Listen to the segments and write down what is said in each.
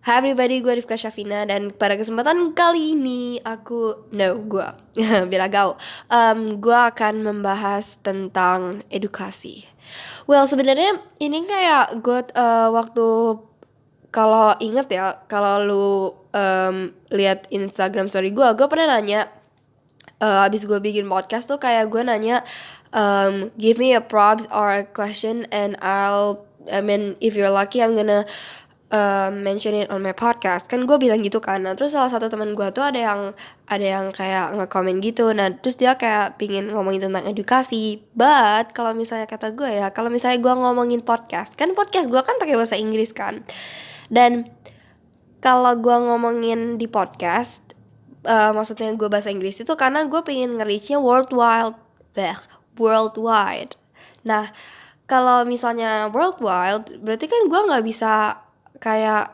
Hai everybody, gue Rifka Syafina. Dan pada kesempatan kali ini gue biar gaul. Gue akan membahas tentang edukasi. Well, sebenarnya ini kayak gue waktu, kalau inget ya, kalau lu lihat Instagram story gue pernah nanya, abis gue bikin podcast tuh kayak gue nanya, give me a props or a question and I mean if you're lucky I'm gonna mention it on my podcast. Kan gue bilang gitu kan. Nah terus salah satu teman gue tuh ada yang kayak nge-comment gitu. Nah terus dia kayak pingin ngomongin tentang edukasi. But kalau misalnya kata gue ya, kalau misalnya gue ngomongin podcast, kan podcast gue kan pakai bahasa Inggris kan. Dan kalau gue ngomongin di podcast, maksudnya gue bahasa Inggris itu karena gue pengen nge-reach-nya worldwide. Nah, kalau misalnya worldwide, berarti kan gue nggak bisa kayak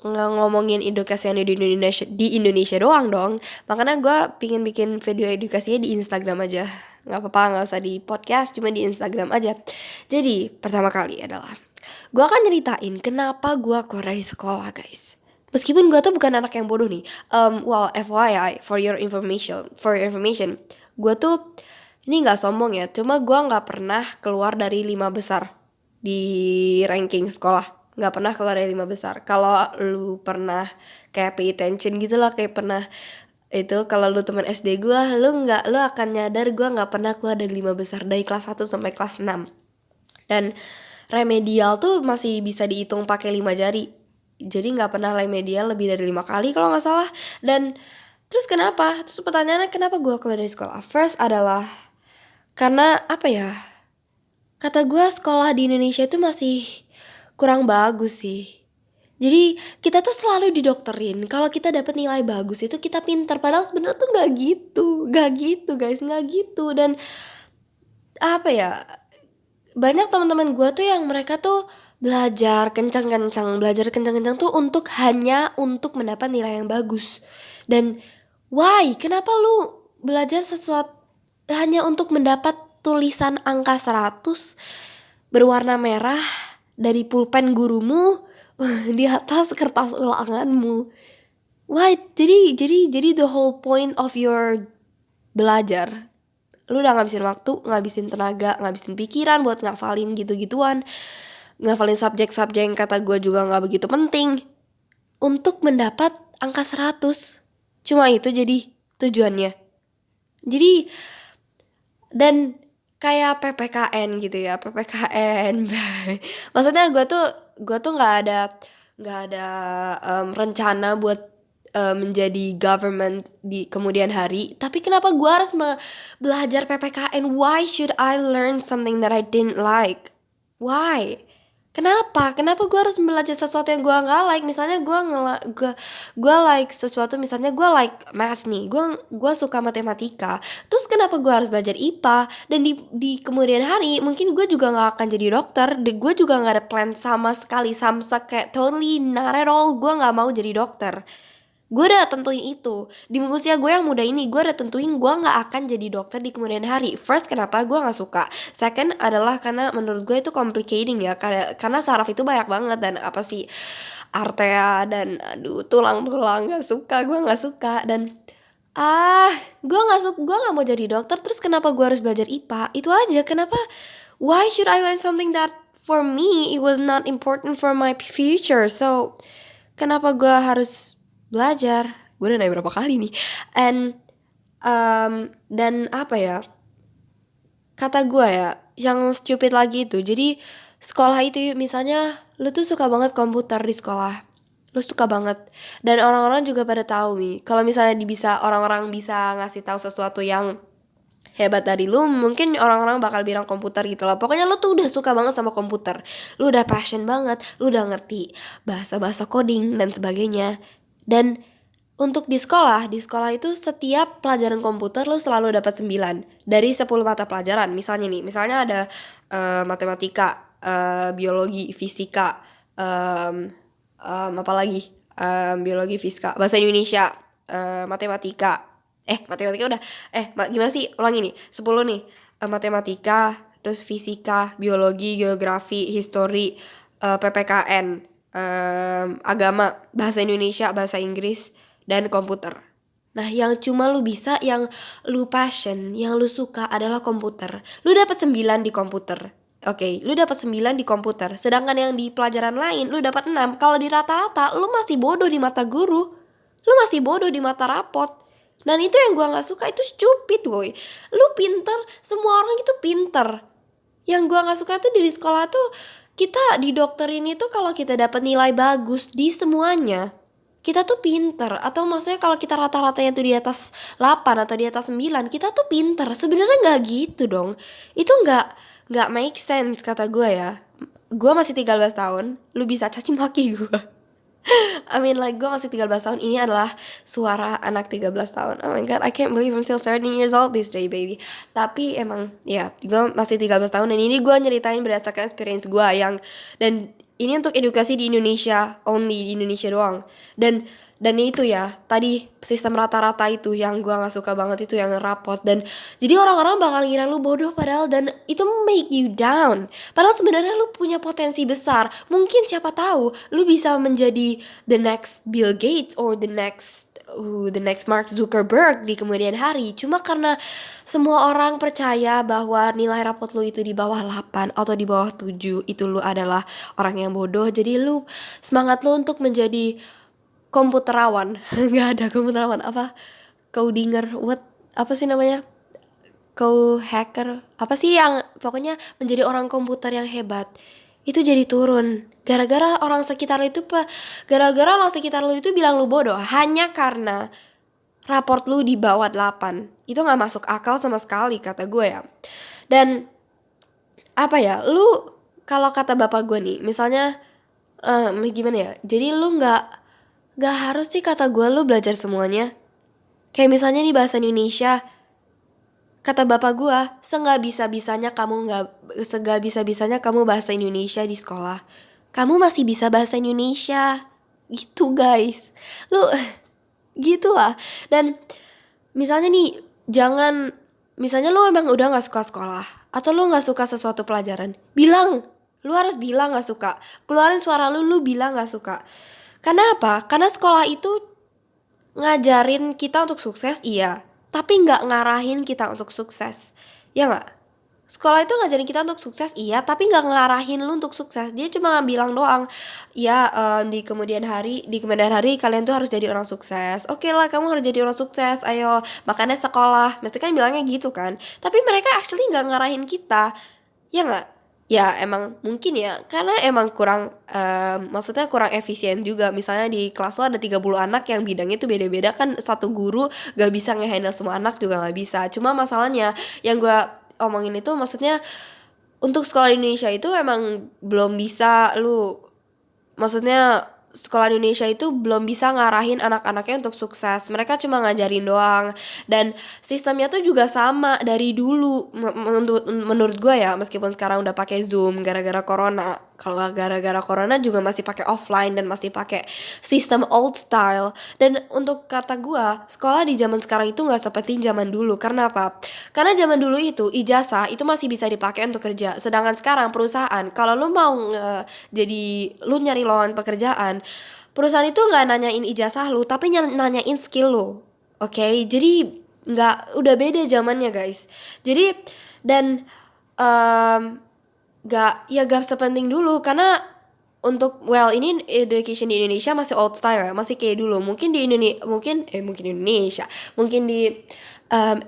ngomongin edukasi yang di Indonesia doang dong. Makanya gue pingin bikin video edukasinya di Instagram aja. Nggak apa-apa, nggak usah di podcast, cuma di Instagram aja. Jadi pertama kali adalah gue akan nyeritain kenapa gue keluar dari sekolah, guys. Meskipun gue tuh bukan anak yang bodoh nih. Well, FYI, for your information, gue tuh ini nggak sombong ya, cuma gue nggak pernah keluar dari 5 besar di ranking sekolah. Nggak pernah keluar dari 5 besar. Kalau lu pernah kayak pay attention gitu lah, kayak pernah itu, kalau lu temen SD gue, lu akan nyadar gue nggak pernah keluar dari 5 besar dari kelas 1 sampai kelas 6. Dan remedial tuh masih bisa dihitung pakai 5 jari. Jadi nggak pernah remedial lebih dari 5 kali kalau nggak salah. Dan terus kenapa? Terus pertanyaannya kenapa gue keluar dari sekolah? First adalah karena apa ya? Kata gue sekolah di Indonesia itu masih kurang bagus sih. Jadi kita tuh selalu didokterin kalau kita dapat nilai bagus itu kita pintar, padahal sebenarnya tuh nggak gitu guys, nggak gitu. Dan apa ya, banyak teman-teman gue tuh yang mereka tuh belajar kencang-kencang tuh hanya untuk mendapat nilai yang bagus. Dan why? Kenapa lu belajar sesuatu hanya untuk mendapat tulisan angka 100 berwarna merah dari pulpen gurumu di atas kertas ulanganmu? Why? Jadi the whole point of your belajar, lu udah ngabisin waktu, ngabisin tenaga, ngabisin pikiran buat ngafalin gitu-gituan, ngafalin subjek-subjek yang kata gue juga gak begitu penting, untuk mendapat angka 100. Cuma itu jadi tujuannya. Jadi, dan kayak PPKN gitu ya, PPKN. Maksudnya gue tuh nggak ada rencana buat menjadi government di kemudian hari. Tapi kenapa gue harus belajar PPKN? Why should I learn something that I didn't like? Why? Kenapa gue harus belajar sesuatu yang gue nggak like? Misalnya gue like sesuatu, misalnya gue like math nih, gue suka matematika. Terus kenapa gue harus belajar IPA? Dan di kemudian hari mungkin gue juga nggak akan jadi dokter. Gue juga nggak ada plan sama sekali, samsak kayak totally not at all. Gue nggak mau jadi dokter. Gue udah tentuin itu di usia gue yang muda ini. Gue udah tentuin gue nggak akan jadi dokter di kemudian hari. First, kenapa gue nggak suka. Second adalah karena menurut gue itu complicating ya, karena saraf itu banyak banget. Dan apa sih, artea dan aduh, tulang-tulang, gue nggak suka. Dan gue nggak mau jadi dokter. Terus kenapa gue harus belajar IPA? Itu aja. Kenapa? Why should I learn something that for me it was not important for my future? So kenapa gue harus belajar? Gue udah nanya berapa kali nih. Dan apa ya, kata gue ya, yang stupid lagi itu, jadi sekolah itu misalnya lu tuh suka banget komputer di sekolah, lu suka banget, dan orang-orang juga pada tahu nih kalau misalnya orang-orang bisa ngasih tahu sesuatu yang hebat dari lu, mungkin orang-orang bakal bilang komputer gitu loh. Pokoknya lu tuh udah suka banget sama komputer, lu udah passion banget, lu udah ngerti bahasa-bahasa coding dan sebagainya. Dan untuk di sekolah itu setiap pelajaran komputer lu selalu dapat 9 dari 10 mata pelajaran. Misalnya ada matematika, biologi, fisika, apa lagi? Biologi, fisika, bahasa Indonesia, matematika. Matematika udah. Gimana sih? Ulangi nih. 10 nih. Matematika, terus fisika, biologi, geografi, history, PPKN, agama, bahasa Indonesia, bahasa Inggris, dan komputer. Nah, yang cuma lu bisa, yang lu passion, yang lu suka adalah komputer. Lu dapat 9 di komputer. Oke, lu dapat 9 di komputer. Sedangkan yang di pelajaran lain lu dapat 6. Kalau di rata-rata lu masih bodoh di mata guru. Lu masih bodoh di mata rapot. Dan itu yang gua nggak suka, itu stupid boy. Lu pinter, semua orang itu pinter. Yang gua nggak suka tuh di sekolah tuh, kita di dokter ini tuh kalau kita dapat nilai bagus di semuanya, kita tuh pinter. Atau maksudnya kalau kita rata-ratanya tuh di atas 8 atau di atas 9, kita tuh pinter. Sebenarnya nggak gitu dong. Itu nggak make sense kata gue ya. Gue masih 13 tahun, lu bisa caci maki gue. I mean like gue masih 13 tahun. Ini adalah suara anak 13 tahun. Oh my god, I can't believe I'm still 13 years old this day baby. Tapi emang ya gue masih 13 tahun. Dan ini gue nyeritain berdasarkan experience gue yang, dan ini untuk edukasi di Indonesia, only di Indonesia doang. Dan itu ya, tadi sistem rata-rata itu yang gue gak suka banget, itu yang rapot. Dan jadi orang-orang bakal ngira lu bodoh padahal, dan itu make you down. Padahal sebenarnya lu punya potensi besar. Mungkin siapa tahu lu bisa menjadi the next Bill Gates or the next Mark Zuckerberg di kemudian hari. Cuma karena semua orang percaya bahwa nilai rapot lu itu di bawah 8 atau di bawah 7, itu lu adalah orang yang bodoh. Jadi lu, semangat lu untuk menjadi komputerawan nggak ada komputerawan, apa, codinger, apa sih namanya, hacker, apa sih, yang pokoknya menjadi orang komputer yang hebat, itu jadi turun gara-gara orang sekitar lu itu gara-gara orang sekitar lu itu bilang lu bodoh hanya karena raport lu di bawah 8. Itu nggak masuk akal sama sekali kata gue ya. Dan apa ya, lu kalau kata bapak gue nih misalnya, gimana ya, jadi lu nggak harus sih kata gue lu belajar semuanya. Kayak misalnya di bahasa Indonesia, kata bapak gue, segak bisa-bisanya kamu bahasa Indonesia di sekolah, kamu masih bisa bahasa Indonesia. Gitu guys. Lu gitulah. Dan misalnya nih, misalnya lu emang udah gak suka sekolah, atau lu gak suka sesuatu pelajaran, lu harus bilang gak suka. Keluarin suara lu bilang gak suka. Karena apa? Karena sekolah itu ngajarin kita untuk sukses, iya, tapi gak ngarahin kita untuk sukses. Ya gak? Sekolah itu ngajarin kita untuk sukses, iya, tapi gak ngarahin lu untuk sukses. Dia cuma bilang doang, ya di kemudian hari kalian tuh harus jadi orang sukses. Oke lah, kamu harus jadi orang sukses, ayo makanya sekolah. Mesti kan bilangnya gitu kan. Tapi mereka actually gak ngarahin kita. Ya gak? Ya emang mungkin ya, karena emang kurang, maksudnya kurang efisien juga. Misalnya di kelas lo ada 30 anak yang bidangnya tuh beda-beda kan, satu guru gak bisa nge-handle semua anak juga gak bisa. Cuma masalahnya yang gue omongin itu maksudnya untuk sekolah di Indonesia itu emang belum bisa maksudnya sekolah di Indonesia itu belum bisa ngarahin anak-anaknya untuk sukses. Mereka cuma ngajarin doang. Dan sistemnya tuh juga sama dari dulu menurut gue ya, meskipun sekarang udah pakai Zoom gara-gara corona. Kalau nggak gara-gara corona juga masih pakai offline dan masih pakai sistem old style. Dan untuk kata gue, sekolah di zaman sekarang itu nggak seperti zaman dulu. Karena apa? Karena zaman dulu itu ijazah itu masih bisa dipakai untuk kerja. Sedangkan sekarang perusahaan, kalau lu mau lu nyari lowongan pekerjaan, perusahaan itu nggak nanyain ijazah lu, tapi nanyain skill lu. Oke? Jadi udah beda zamannya guys. Jadi dan gak sepenting dulu. Karena untuk ini education di Indonesia masih old style ya, masih kayak dulu. Mungkin di Indonesia, mungkin di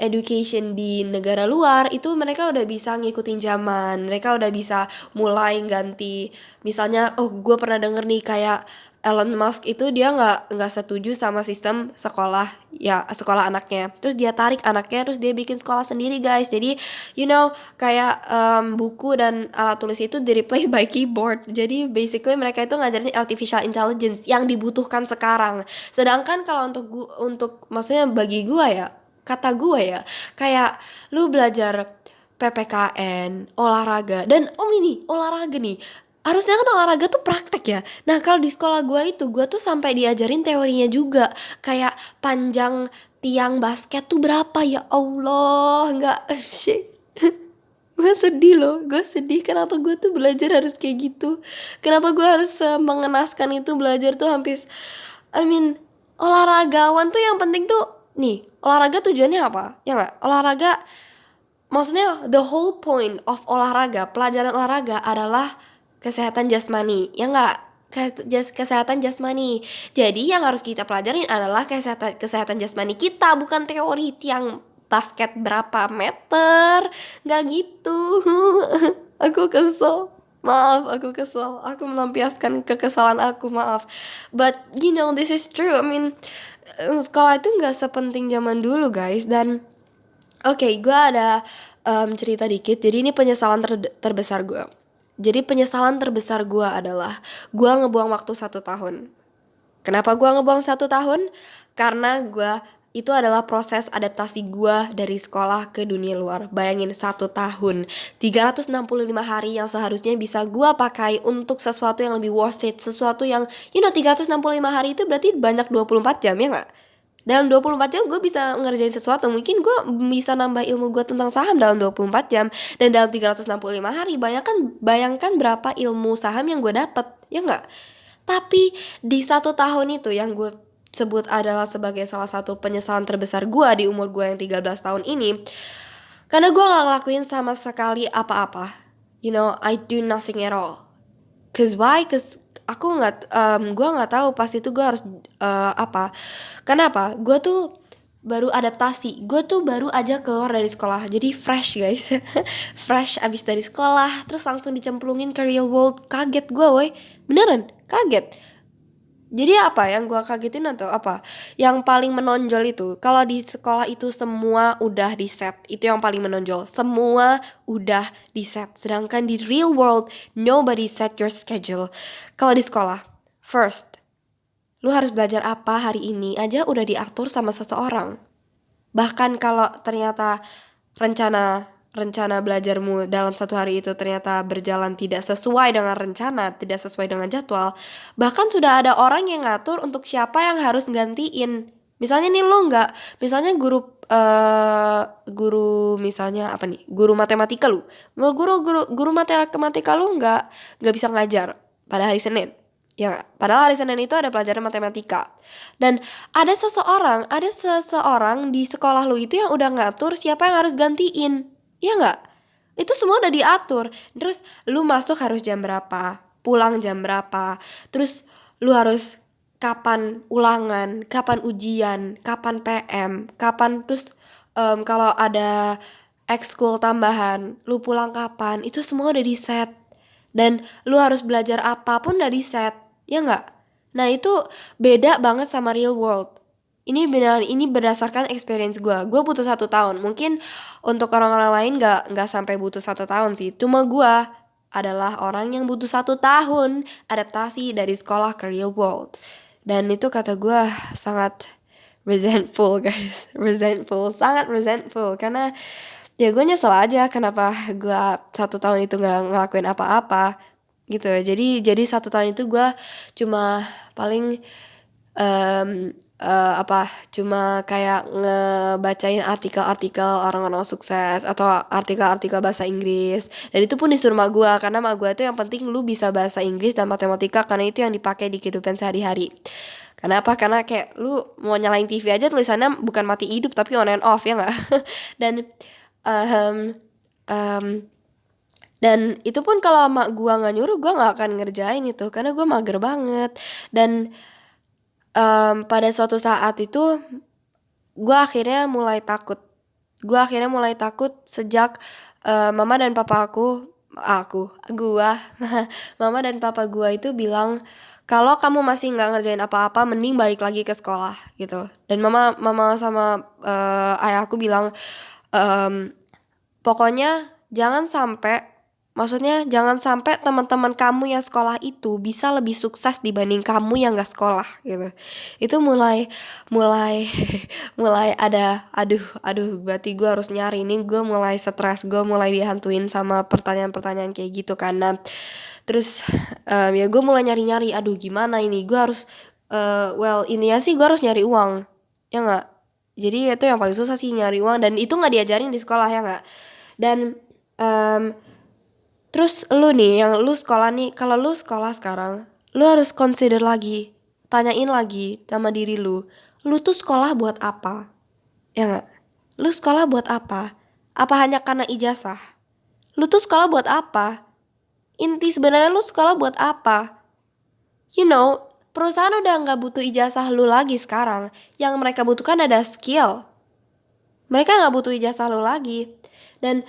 education di negara luar itu mereka udah bisa ngikutin zaman. Mereka udah bisa mulai ganti. Misalnya, gue pernah denger nih kayak Elon Musk itu dia nggak setuju sama sistem sekolah anaknya. Terus dia tarik anaknya, terus dia bikin sekolah sendiri guys. Jadi kayak buku dan alat tulis itu di replace by keyboard. Jadi basically mereka itu ngajarin artificial intelligence yang dibutuhkan sekarang. Sedangkan kalau untuk maksudnya bagi gue ya, kata gue ya, kayak lu belajar PPKN, olahraga, dan ini olahraga nih, harusnya kan olahraga tuh praktek ya. Nah kalau di sekolah gue tuh sampai diajarin teorinya juga, kayak panjang tiang basket tuh berapa, ya Allah, nggak shit. Gue sedih loh, gue sedih kenapa gue tuh belajar harus kayak gitu. Kenapa gue harus mengenaskan itu, belajar tuh hampir I mean olahragawan tuh yang penting tuh nih, olahraga tujuannya apa? Ya nggak? Olahraga maksudnya the whole point of olahraga, pelajaran olahraga adalah kesehatan jasmani, ya nggak? Kesehatan jasmani. Jadi yang harus kita pelajarin adalah kesehatan jasmani kita, bukan teori tiang basket berapa meter, nggak gitu. Aku kesel. Maaf, aku kesel. Aku melampiaskan kekesalan aku, maaf. But you know this is true. I mean, sekolah itu nggak sepenting zaman dulu, guys. Dan oke, gue ada cerita dikit. Jadi ini penyesalan terbesar gue. Jadi penyesalan terbesar gue adalah gue ngebuang waktu 1 tahun. Kenapa gue ngebuang 1 tahun? Karena gue itu adalah proses adaptasi gue dari sekolah ke dunia luar. Bayangin 1 tahun, 365 hari yang seharusnya bisa gue pakai untuk sesuatu yang lebih worth it. Sesuatu yang, 365 hari itu berarti banyak 24 jam, ya gak? Dalam 24 jam gue bisa ngerjain sesuatu. Mungkin gue bisa nambah ilmu gue tentang saham dalam 24 jam. Dan dalam 365 hari bayangkan berapa ilmu saham yang gue dapet, ya gak? Tapi di 1 tahun itu yang gue sebut adalah sebagai salah satu penyesalan terbesar gue di umur gue yang 13 tahun ini, karena gue gak ngelakuin sama sekali apa-apa. I do nothing at all. Cause why? Cause aku gue nggak tahu pas itu gue harus apa. Kenapa? Gue tuh baru adaptasi. Gue tuh baru aja keluar dari sekolah. Jadi fresh, guys. Fresh abis dari sekolah, terus langsung dicemplungin ke real world. Kaget gue, woy. Beneran, kaget. Jadi apa yang gue kagetin atau apa? Yang paling menonjol itu, kalau di sekolah itu semua udah di set. Itu yang paling menonjol. Semua udah di set. Sedangkan di real world, nobody set your schedule. Kalau di sekolah, first, lu harus belajar apa hari ini aja udah diatur sama seseorang. Bahkan kalau ternyata rencana belajarmu dalam 1 hari itu ternyata berjalan tidak sesuai dengan rencana, tidak sesuai dengan jadwal, bahkan sudah ada orang yang ngatur untuk siapa yang harus gantiin. Misalnya nih lu nggak, misalnya guru misalnya apa nih, guru matematika lu, guru matematika lu nggak bisa ngajar pada hari Senin. Ya, padahal hari Senin itu ada pelajaran matematika. Dan ada seseorang di sekolah lu itu yang udah ngatur siapa yang harus gantiin. Iya nggak? Itu semua udah diatur. Terus lu masuk harus jam berapa, pulang jam berapa. Terus lu harus kapan ulangan, kapan ujian, kapan PM, kapan terus kalau ada ekskul tambahan, lu pulang kapan. Itu semua udah di set. Dan lu harus belajar apapun udah di set. Ya nggak? Nah itu beda banget sama real world. Ini beneran, ini berdasarkan experience gue. Gue butuh 1 tahun. Mungkin untuk orang-orang lain nggak sampai butuh 1 tahun sih. Cuma gue adalah orang yang butuh 1 tahun adaptasi dari sekolah ke real world. Dan itu kata gue sangat resentful, guys. Resentful, sangat resentful. Karena ya gue nyesel aja kenapa gue 1 tahun itu nggak ngelakuin apa-apa gitu. Jadi 1 tahun itu gue cuma paling cuma kayak ngebacain artikel-artikel orang-orang sukses atau artikel-artikel bahasa Inggris. Dan itu pun disuruh mak gue, karena mak gue tuh yang penting lu bisa bahasa Inggris dan matematika, karena itu yang dipakai di kehidupan sehari-hari. Kenapa? Karena kayak lu mau nyalain TV aja tulisannya bukan mati hidup tapi on and off, ya nggak? Dan dan itu pun kalau mak gue nggak nyuruh, gue nggak akan ngerjain itu karena gue mager banget. Dan pada suatu saat itu gue akhirnya mulai takut. Sejak mama dan papa mama dan papa gue itu bilang kalau kamu masih nggak ngerjain apa-apa, mending balik lagi ke sekolah gitu. Dan mama sama ayahku bilang pokoknya jangan sampai teman-teman kamu yang sekolah itu bisa lebih sukses dibanding kamu yang gak sekolah gitu. Itu mulai mulai ada berarti gue harus nyari nih. Gue mulai stres, gue mulai dihantuin sama pertanyaan-pertanyaan kayak gitu kan. Nah, terus ya gue mulai nyari-nyari, gimana ini, gue harus intinya sih gue harus nyari uang, ya gak? Jadi itu yang paling susah sih, nyari uang, dan itu gak diajarin di sekolah, ya gak? Dan Em, Terus lu nih, yang lu sekolah nih, kalau lu sekolah sekarang, lu harus consider lagi, tanyain lagi sama diri lu tuh sekolah buat apa? Ya nggak? Lu sekolah buat apa? Apa hanya karena ijazah? Lu tuh sekolah buat apa? Inti sebenarnya lu sekolah buat apa? You know, perusahaan udah nggak butuh ijazah lu lagi sekarang. Yang mereka butuhkan ada skill. Mereka nggak butuh ijazah lu lagi. Dan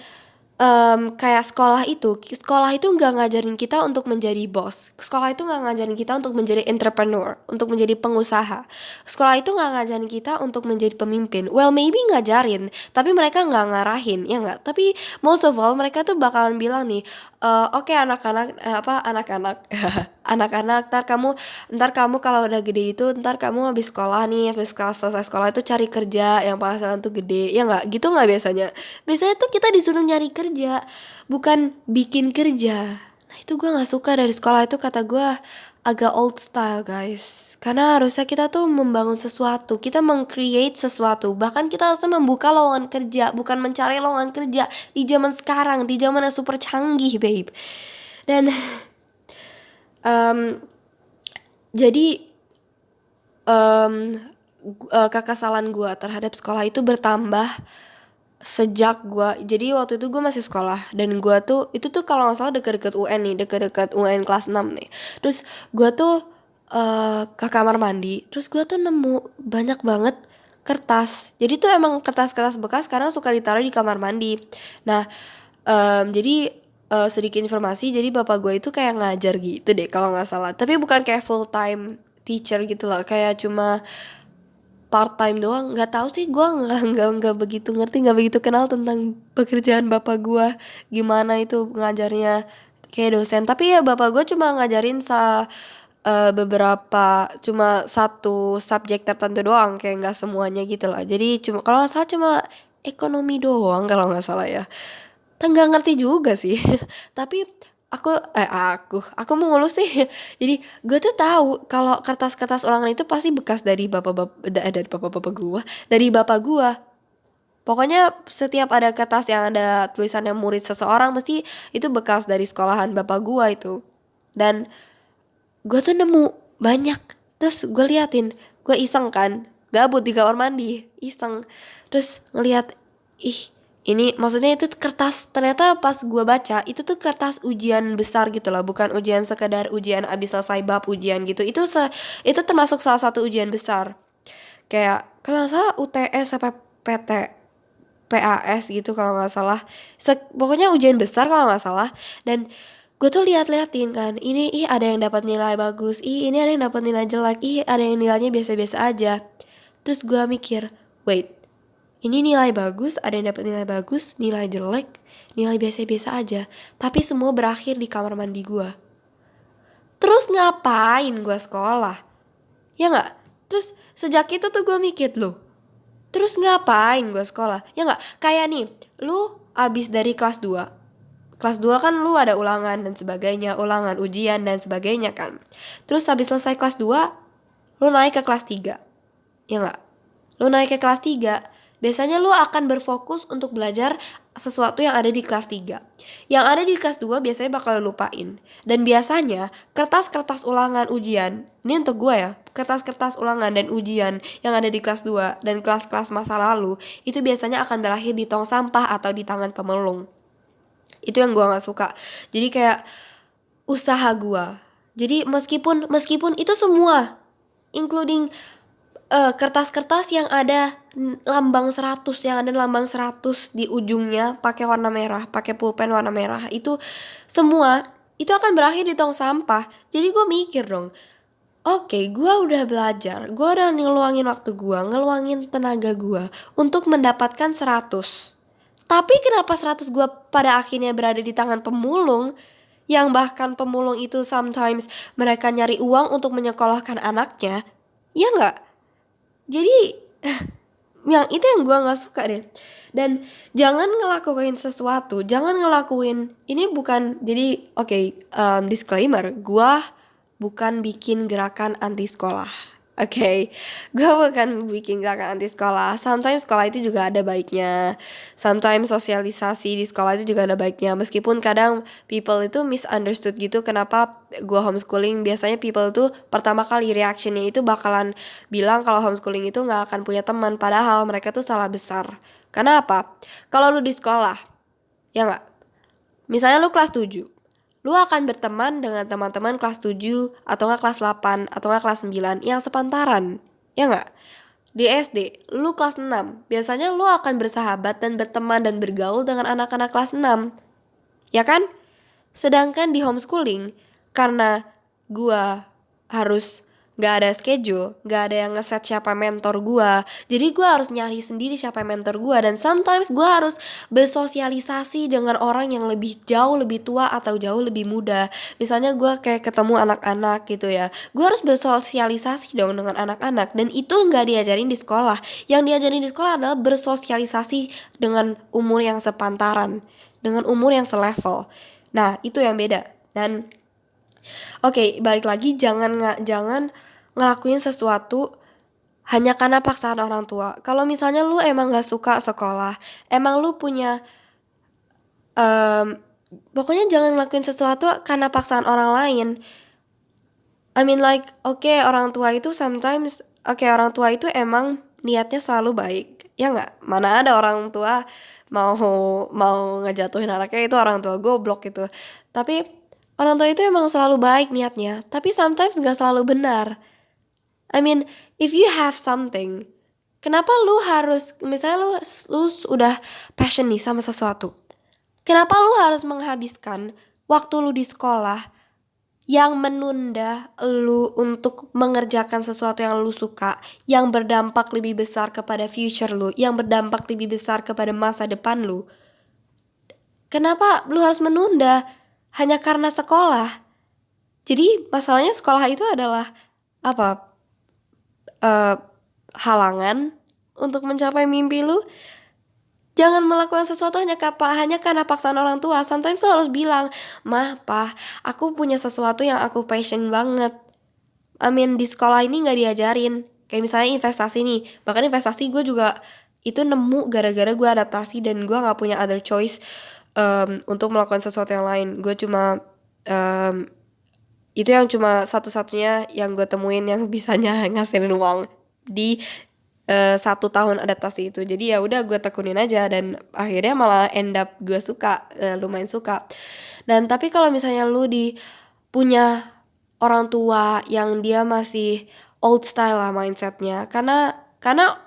kayak sekolah itu nggak ngajarin kita untuk menjadi bos. Sekolah itu nggak ngajarin kita untuk menjadi entrepreneur, untuk menjadi pengusaha. Sekolah itu nggak ngajarin kita untuk menjadi pemimpin. Well, maybe ngajarin, tapi mereka nggak ngarahin, ya nggak. Tapi most of all mereka tuh bakalan bilang nih, oke anak-anak, anak-anak, anak-anak, ntar kamu kalau udah gede itu, ntar kamu habis sekolah nih, habis selesai sekolah itu cari kerja yang penghasilan tuh gede, ya nggak? Gitu nggak biasanya? Biasanya tuh kita disuruh nyari kerja, bukan bikin kerja. Nah itu gue nggak suka dari sekolah itu, kata gue agak old style guys. Karena harusnya kita tuh membangun sesuatu, kita meng-create sesuatu. Bahkan kita harusnya membuka lowongan kerja, bukan mencari lowongan kerja di zaman sekarang, di zaman yang super canggih, babe. Dan em, jadi kekesalan gue terhadap sekolah itu bertambah sejak jadi waktu itu gue masih sekolah, dan gue tuh itu tuh kalau nggak salah deket-deket UN nih, deket-deket UN kelas 6 nih. Terus gue tuh ke kamar mandi, terus gue tuh nemu banyak banget kertas. Jadi tuh emang kertas-kertas bekas karena suka ditaruh di kamar mandi. Nah jadi sedikit informasi, jadi bapak gue itu kayak ngajar gitu deh kalau nggak salah, tapi bukan kayak full time teacher gitu loh, kayak cuma part time doang. Nggak tahu sih, gue nggak begitu ngerti, nggak begitu kenal tentang pekerjaan bapak gue gimana itu ngajarnya kayak dosen. Tapi ya bapak gue cuma ngajarin beberapa, cuma satu subjek tertentu doang, kayak nggak semuanya gitu lah. Jadi cuma kalau nggak salah cuma ekonomi doang kalau nggak salah ya. Nggak ngerti juga sih. Tapi aku mau ngelus sih. Jadi gue tuh tahu kalau kertas-kertas ulangan itu pasti bekas dari bapak-bapak gue, dari bapak gue. Pokoknya setiap ada kertas yang ada tulisannya murid seseorang, mesti itu bekas dari sekolahan bapak gue itu. Dan gue tuh nemu banyak, terus gue liatin, gue iseng kan, gabut di kamar mandi, iseng, terus ngeliat, ih ini maksudnya itu kertas, ternyata pas gue baca itu tuh kertas ujian besar gitu loh, bukan ujian sekedar ujian abis selesai bab ujian gitu. Itu termasuk salah satu ujian besar, kayak kalau nggak salah UTS sampai PT PAS gitu kalau nggak salah. Pokoknya ujian besar kalau nggak salah. Dan gue tuh liatin kan, ini ada yang dapat nilai bagus, ini ada yang dapat nilai jelek, ada yang nilainya biasa-biasa aja. Terus gue mikir, wait, ini nilai bagus, ada yang dapat nilai bagus, nilai jelek, nilai biasa-biasa aja, tapi semua berakhir di kamar mandi gue. Terus ngapain gue sekolah? Ya nggak? Terus sejak itu tuh gue mikir, loh, terus ngapain gue sekolah? Ya nggak? Kayak nih, lu abis dari kelas 2. Kelas 2 kan lu ada ulangan dan sebagainya, ulangan, ujian dan sebagainya kan. Terus habis selesai kelas 2, lu naik ke kelas 3. Ya nggak? Lu naik ke kelas 3, biasanya lu akan berfokus untuk belajar sesuatu yang ada di kelas 3. Yang ada di kelas 2 biasanya bakal lu lupain. Dan biasanya kertas-kertas ulangan ujian, ini untuk gue ya, kertas-kertas ulangan dan ujian yang ada di kelas 2 dan kelas-kelas masa lalu, itu biasanya akan berakhir di tong sampah atau di tangan pemulung. Itu yang gue nggak suka. Jadi kayak usaha gue. Jadi meskipun itu semua, including kertas-kertas yang ada lambang 100, yang ada lambang 100 di ujungnya pakai warna merah, pakai pulpen warna merah, itu semua itu akan berakhir di tong sampah. Jadi gue mikir dong, oke, gue udah belajar, gue udah ngeluangin waktu gue, ngeluangin tenaga gue untuk mendapatkan 100. Tapi kenapa 100 gue pada akhirnya berada di tangan pemulung, yang bahkan pemulung itu sometimes mereka nyari uang untuk menyekolahkan anaknya, ya nggak? Jadi yang itu yang gue nggak suka deh. Dan jangan ngelakuin sesuatu, jangan ngelakuin ini, bukan jadi oke, disclaimer, gue bukan bikin gerakan anti sekolah. Oke, gue bukan bikin gerakan anti sekolah. Sometimes sekolah itu juga ada baiknya. Sometimes sosialisasi di sekolah itu juga ada baiknya. Meskipun kadang people itu misunderstood gitu. Kenapa gue homeschooling? Biasanya people itu pertama kali reactionnya itu bakalan bilang kalau homeschooling itu nggak akan punya teman. Padahal mereka tuh salah besar. Karena apa? Kalau lu di sekolah, ya nggak? Misalnya lu kelas 7, lu akan berteman dengan teman-teman kelas 7 atau nggak kelas 8 atau nggak kelas 9 yang sepantaran. Ya nggak? Di SD, lu kelas 6, biasanya lu akan bersahabat dan berteman dan bergaul dengan anak-anak kelas 6. Ya kan? Sedangkan di homeschooling, karena gua harus gak ada schedule, gak ada yang ngeset siapa mentor gua, jadi gua harus nyari sendiri siapa mentor gua. Dan sometimes gua harus bersosialisasi dengan orang yang lebih jauh lebih tua atau jauh lebih muda. Misalnya gua kayak ketemu anak-anak gitu ya, gua harus bersosialisasi dong dengan anak-anak. Dan itu gak diajarin di sekolah. Yang diajarin di sekolah adalah bersosialisasi dengan umur yang sepantaran, dengan umur yang selevel. Nah, itu yang beda. Dan oke, balik lagi, jangan ngelakuin sesuatu hanya karena paksaan orang tua. Kalau misalnya lu emang gak suka sekolah, emang lu punya pokoknya jangan ngelakuin sesuatu karena paksaan orang lain. I mean like, orang tua itu sometimes, orang tua itu emang niatnya selalu baik. Ya nggak? Mana ada orang tua mau mau ngejatuhin anaknya, itu orang tua goblok gitu. Tapi orang tua itu emang selalu baik niatnya, tapi sometimes nggak selalu benar. I mean, if you have something, kenapa lu harus, misalnya lu udah passion nih sama sesuatu, kenapa lu harus menghabiskan waktu lu di sekolah yang menunda lu untuk mengerjakan sesuatu yang lu suka, yang berdampak lebih besar kepada future lu, yang berdampak lebih besar kepada masa depan lu? Kenapa lu harus menunda hanya karena sekolah? Jadi masalahnya sekolah itu adalah apa? Halangan untuk mencapai mimpi lu. Jangan melakukan sesuatu hanya karena paksaan orang tua. Sometimes lu harus bilang, "Mah, Pa, aku punya sesuatu yang aku passion banget." I mean, di sekolah ini gak diajarin. Kayak misalnya investasi nih. Bahkan investasi gue juga itu nemu gara-gara gue adaptasi dan gue gak punya other choice untuk melakukan sesuatu yang lain. Gue cuma itu yang cuma satu-satunya yang gue temuin yang bisanya ngasilin uang di 1 tahun adaptasi itu. Jadi ya udah gue tekunin aja dan akhirnya malah end up gue suka, lumayan suka. Dan tapi kalau misalnya lu punya orang tua yang dia masih old style lah mindsetnya, karena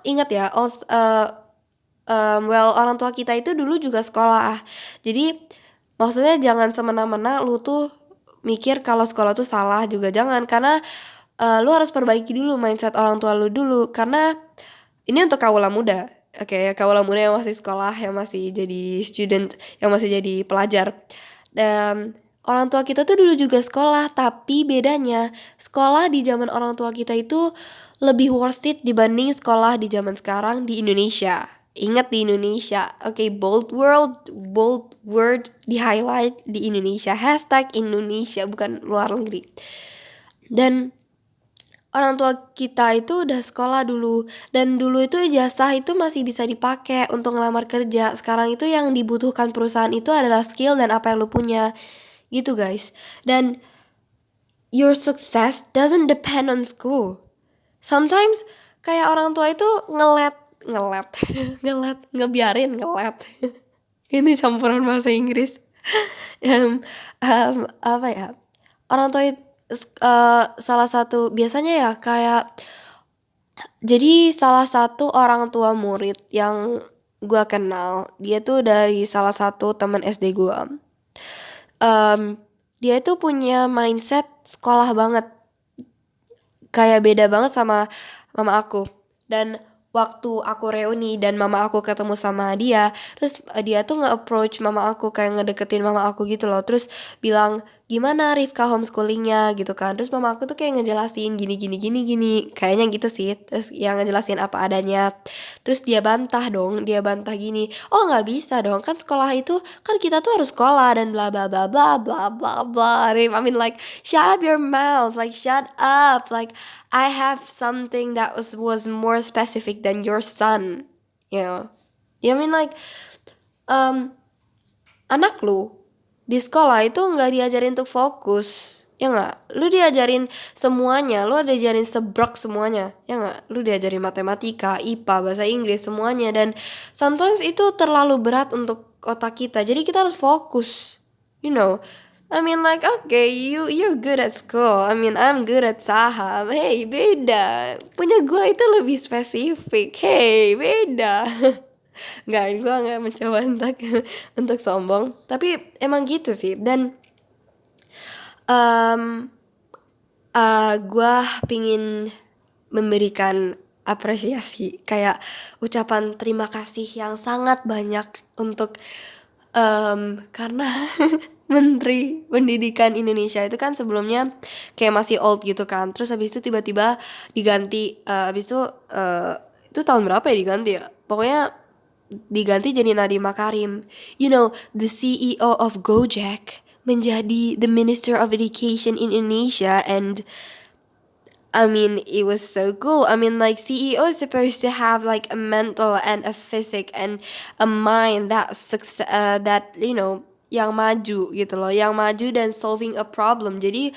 ingat ya, orang tua kita itu dulu juga sekolah. Jadi maksudnya jangan semena-mena lu tuh mikir kalau sekolah tuh salah, juga jangan. Karena lu harus perbaiki dulu mindset orang tua lu dulu. Karena ini untuk kaula muda, kaula muda yang masih sekolah, yang masih jadi student, yang masih jadi pelajar. Dan orang tua kita tuh dulu juga sekolah, tapi bedanya sekolah di zaman orang tua kita itu lebih worth it dibanding sekolah di zaman sekarang di Indonesia. Ingat, di Indonesia. Bold word di highlight di Indonesia. #Indonesia, bukan luar negeri. Dan orang tua kita itu udah sekolah dulu. Dan dulu itu ijazah itu masih bisa dipakai untuk ngelamar kerja. Sekarang itu yang dibutuhkan perusahaan itu adalah skill dan apa yang lu punya. Gitu guys. Dan your success doesn't depend on school. Sometimes kayak orang tua itu ngebiarin ngelet. Ini campuran bahasa Inggris. Apa ya? Orang tua itu salah satu biasanya ya kayak, jadi salah satu orang tua murid yang gue kenal, dia tuh dari salah satu teman SD gue. Dia tuh punya mindset sekolah banget, kayak beda banget sama mama aku. Dan waktu aku reuni dan mama aku ketemu sama dia, terus dia tuh nge-approach mama aku, kayak ngedeketin mama aku gitu loh. Terus bilang gimana Rifka homeschoolingnya gitu kan. Terus mama aku tuh kayak ngejelasin gini gini gini gini, kayaknya gitu sih. Terus yang ngejelasin apa adanya. Terus dia bantah dong, dia bantah gini, oh nggak bisa dong, kan sekolah itu kan kita tuh harus sekolah dan bla bla bla bla bla bla bla. I mean like shut up your mouth, like shut up, like I have something that was more specific than your son, you know. I mean like um anak lu di sekolah itu nggak diajarin untuk fokus, ya nggak? Lu diajarin semuanya, lu ada diajarin sebrok semuanya, ya nggak? Lu diajarin matematika, IPA, bahasa Inggris semuanya, dan sometimes itu terlalu berat untuk otak kita, jadi kita harus fokus, you know. I mean like okay, you're good at school, I mean I'm good at saham, hey beda, punya gua itu lebih spesifik, hey beda. Nggak, gue nggak mencoba untuk sombong, tapi emang gitu sih. Dan gue pingin memberikan apresiasi, kayak ucapan terima kasih yang sangat banyak untuk karena Menteri Pendidikan Indonesia itu kan sebelumnya kayak masih old gitu kan, terus habis itu tiba-tiba diganti, habis itu tahun berapa ya diganti ya, pokoknya diganti jadi Nadiem Makarim. You know, the CEO of Gojek menjadi the Minister of Education in Indonesia, and I mean it was so cool. I mean like CEO is supposed to have like a mental and a physic and a mind that you know, yang maju gitu loh, yang maju dan solving a problem. Jadi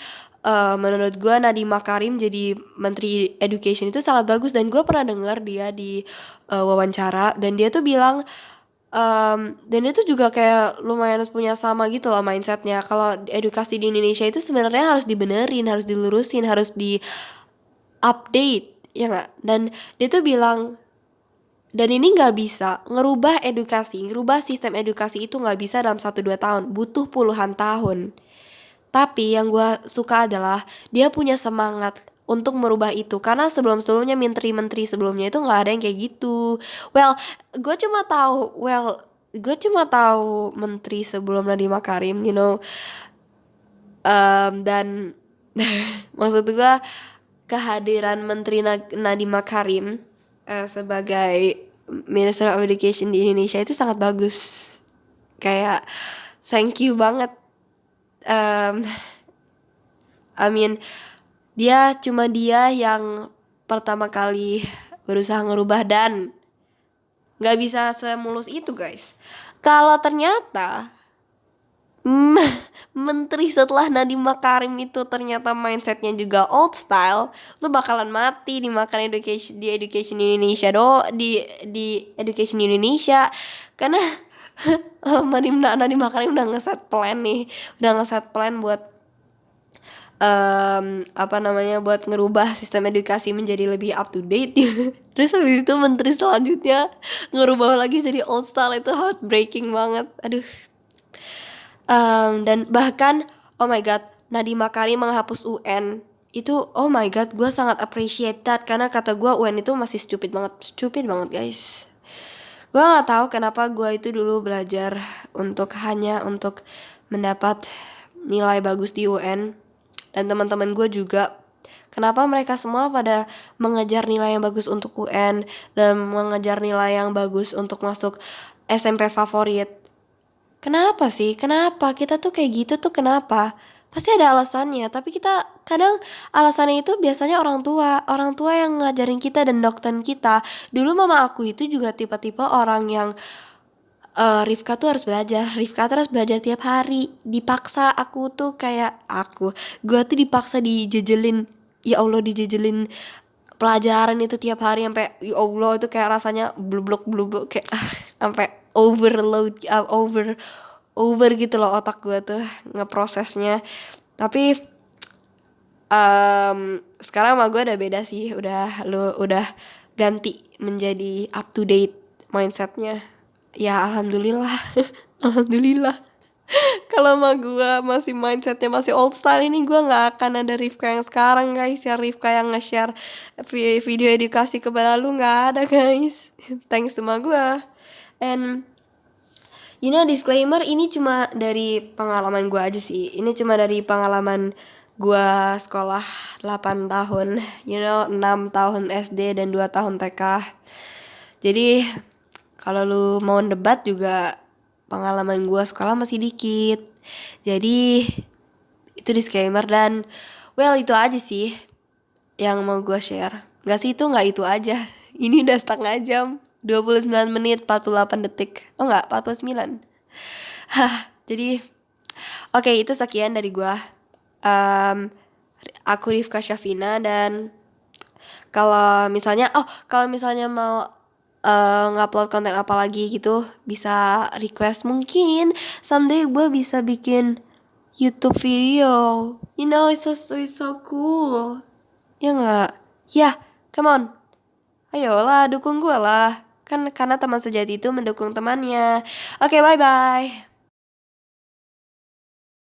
menurut gue Nadiem Makarim jadi Menteri Education itu sangat bagus, dan gue pernah dengar dia di wawancara, dan dia tuh bilang dan itu juga kayak lumayan punya sama gitu loh mindsetnya, kalau edukasi di Indonesia itu sebenarnya harus dibenerin, harus dilurusin, harus di update, ya nggak? Dan dia tuh bilang, dan ini nggak bisa ngerubah sistem edukasi itu nggak bisa dalam 1-2 tahun, butuh puluhan tahun. Tapi yang gue suka adalah dia punya semangat untuk merubah itu, karena sebelumnya menteri-menteri sebelumnya itu nggak ada yang kayak gitu. Gue cuma tahu menteri sebelum Nadiem Makarim, you know. Dan maksud gue kehadiran Menteri Nadiem Makarim sebagai Minister of Education di Indonesia itu sangat bagus. Kayak thank you banget. I mean dia yang pertama kali berusaha ngerubah, dan nggak bisa semulus itu guys. Kalau ternyata menteri setelah Nadiem Makarim itu ternyata mindsetnya juga old style, lu bakalan mati dimakan di education Indonesia di education Indonesia, karena Nadiem Makarim udah ngeset plan buat buat ngerubah sistem edukasi menjadi lebih up to date. Terus habis itu menteri selanjutnya ngerubah lagi jadi old style, itu heartbreaking banget. Aduh. Dan bahkan oh my god, Nadiem Makarim menghapus UN itu, oh my god, gue sangat appreciate that, karena kata gue UN itu masih stupid banget guys. Gue nggak tahu kenapa gue itu dulu belajar hanya untuk mendapat nilai bagus di UN, dan teman-teman gue juga. Kenapa mereka semua pada mengejar nilai yang bagus untuk UN dan mengejar nilai yang bagus untuk masuk SMP favorit? Kenapa sih? Kenapa kita tuh kayak gitu tuh, kenapa? Pasti ada alasannya, tapi kita kadang alasannya itu biasanya orang tua yang ngajarin kita dan doktrin kita. Dulu mama aku itu juga tipe-tipe orang yang Rifka tuh harus belajar tiap hari, dipaksa. Gue tuh dipaksa dijejelin, ya Allah, dijejelin pelajaran itu tiap hari sampai ya Allah itu kayak rasanya blublok kayak sampai overload, over gitu loh otak gue tuh ngeprosesnya. Tapi sekarang sama gue udah beda sih, udah ganti menjadi up to date mindsetnya. Ya alhamdulillah. Alhamdulillah. Kalau sama gue masih mindsetnya masih old style, ini gue nggak akan ada Rifka yang sekarang guys. Ya Rifka yang nge-share video edukasi kepada lu nggak ada guys. Thanks sama gue. And Disclaimer, ini cuma dari pengalaman gue aja sih. Ini cuma dari pengalaman gue sekolah 8 tahun, 6 tahun SD dan 2 tahun TK. Jadi kalau lu mau debat juga, pengalaman gue sekolah masih dikit. Jadi itu disclaimer. Dan well, itu aja sih yang mau gue share. Gak sih, itu aja. Ini udah setengah jam, 29 menit 48 detik. Oh enggak, 49. Jadi oke, itu sekian dari gue. Aku Rifka Syafina. Dan kalau misalnya mau ngupload konten apa lagi gitu, bisa request. Mungkin someday gue bisa bikin YouTube video. It's so cool. Ya nggak? Ya, come on. Ayolah, dukung gue lah. Kan karena teman sejati itu mendukung temannya. Oke, bye-bye.